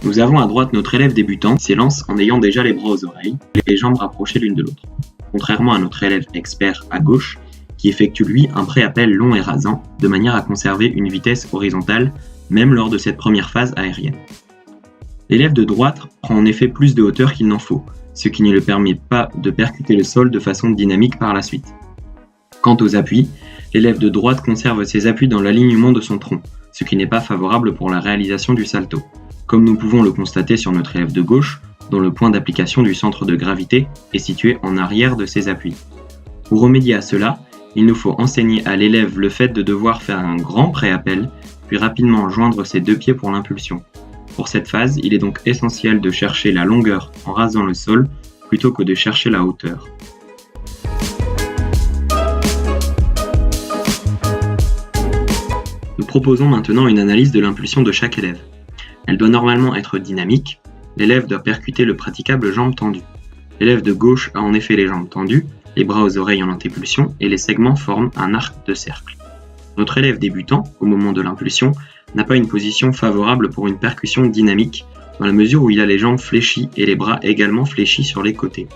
Nous avons à droite notre élève débutant qui s'élance en ayant déjà les bras aux oreilles et les jambes rapprochées l'une de l'autre. Contrairement à notre élève expert à gauche, qui effectue lui un pré-appel long et rasant, de manière à conserver une vitesse horizontale, même lors de cette première phase aérienne. L'élève de droite prend en effet plus de hauteur qu'il n'en faut, ce qui ne lui permet pas de percuter le sol de façon dynamique par la suite. Quant aux appuis, l'élève de droite conserve ses appuis dans l'alignement de son tronc, ce qui n'est pas favorable pour la réalisation du salto, comme nous pouvons le constater sur notre élève de gauche, dont le point d'application du centre de gravité est situé en arrière de ses appuis. Pour remédier à cela, il nous faut enseigner à l'élève le fait de devoir faire un grand pré-appel, puis rapidement joindre ses deux pieds pour l'impulsion. Pour cette phase, il est donc essentiel de chercher la longueur en rasant le sol plutôt que de chercher la hauteur. Nous proposons maintenant une analyse de l'impulsion de chaque élève. Elle doit normalement être dynamique. L'élève doit percuter le praticable jambes tendues. L'élève de gauche a en effet les jambes tendues, les bras aux oreilles en antépulsion et les segments forment un arc de cercle. Notre élève débutant, au moment de l'impulsion, n'a pas une position favorable pour une percussion dynamique, dans la mesure où il a les jambes fléchies et les bras également fléchis sur les côtés.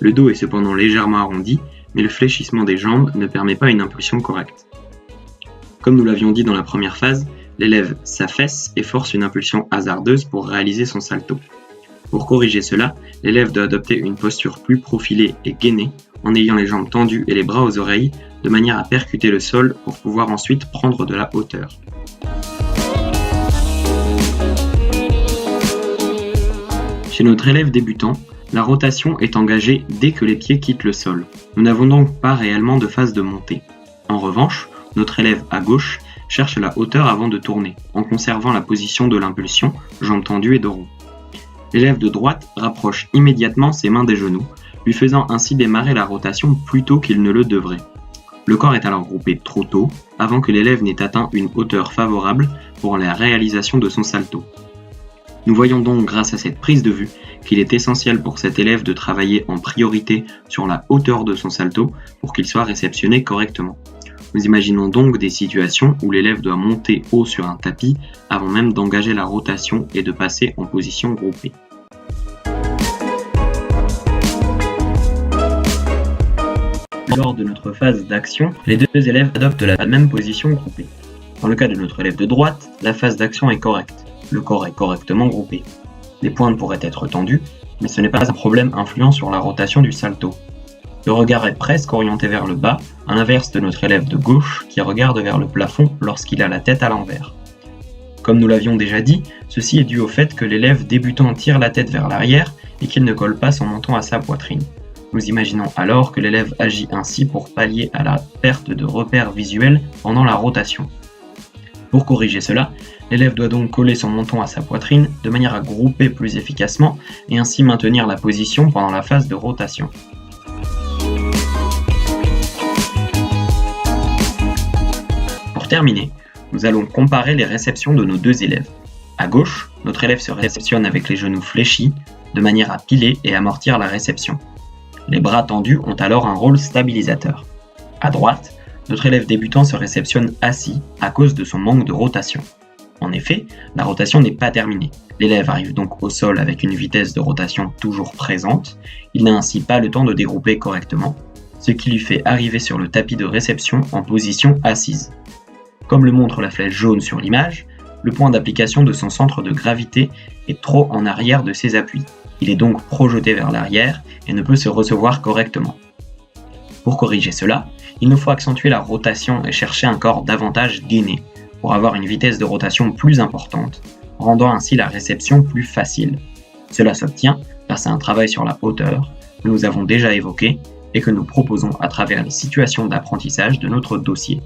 Le dos est cependant légèrement arrondi, mais le fléchissement des jambes ne permet pas une impulsion correcte. Comme nous l'avions dit dans la première phase, l'élève s'affaisse et force une impulsion hasardeuse pour réaliser son salto. Pour corriger cela, l'élève doit adopter une posture plus profilée et gainée, en ayant les jambes tendues et les bras aux oreilles, de manière à percuter le sol pour pouvoir ensuite prendre de la hauteur. Chez notre élève débutant, la rotation est engagée dès que les pieds quittent le sol. Nous n'avons donc pas réellement de phase de montée. En revanche, notre élève à gauche cherche la hauteur avant de tourner, en conservant la position de l'impulsion, jambes tendues et dos rond. L'élève de droite rapproche immédiatement ses mains des genoux, lui faisant ainsi démarrer la rotation plus tôt qu'il ne le devrait. Le corps est alors groupé trop tôt, avant que l'élève n'ait atteint une hauteur favorable pour la réalisation de son salto. Nous voyons donc grâce à cette prise de vue qu'il est essentiel pour cet élève de travailler en priorité sur la hauteur de son salto pour qu'il soit réceptionné correctement. Nous imaginons donc des situations où l'élève doit monter haut sur un tapis avant même d'engager la rotation et de passer en position groupée. Lors de notre phase d'action, les deux élèves adoptent la même position groupée. Dans le cas de notre élève de droite, la phase d'action est correcte. Le corps est correctement groupé. Les pointes pourraient être tendues, mais ce n'est pas un problème influent sur la rotation du salto. Le regard est presque orienté vers le bas, à l'inverse de notre élève de gauche qui regarde vers le plafond lorsqu'il a la tête à l'envers. Comme nous l'avions déjà dit, ceci est dû au fait que l'élève débutant tire la tête vers l'arrière et qu'il ne colle pas son menton à sa poitrine. Nous imaginons alors que l'élève agit ainsi pour pallier à la perte de repères visuels pendant la rotation. Pour corriger cela, l'élève doit donc coller son menton à sa poitrine de manière à grouper plus efficacement et ainsi maintenir la position pendant la phase de rotation. Pour terminer, nous allons comparer les réceptions de nos deux élèves. À gauche, notre élève se réceptionne avec les genoux fléchis de manière à piler et amortir la réception. Les bras tendus ont alors un rôle stabilisateur. À droite, notre élève débutant se réceptionne assis à cause de son manque de rotation. En effet, la rotation n'est pas terminée. L'élève arrive donc au sol avec une vitesse de rotation toujours présente. Il n'a ainsi pas le temps de dégrouper correctement, ce qui lui fait arriver sur le tapis de réception en position assise. Comme le montre la flèche jaune sur l'image, le point d'application de son centre de gravité est trop en arrière de ses appuis. Il est donc projeté vers l'arrière et ne peut se recevoir correctement. Pour corriger cela, il nous faut accentuer la rotation et chercher un corps davantage gainé pour avoir une vitesse de rotation plus importante, rendant ainsi la réception plus facile. Cela s'obtient grâce à un travail sur la hauteur que nous avons déjà évoqué et que nous proposons à travers les situations d'apprentissage de notre dossier.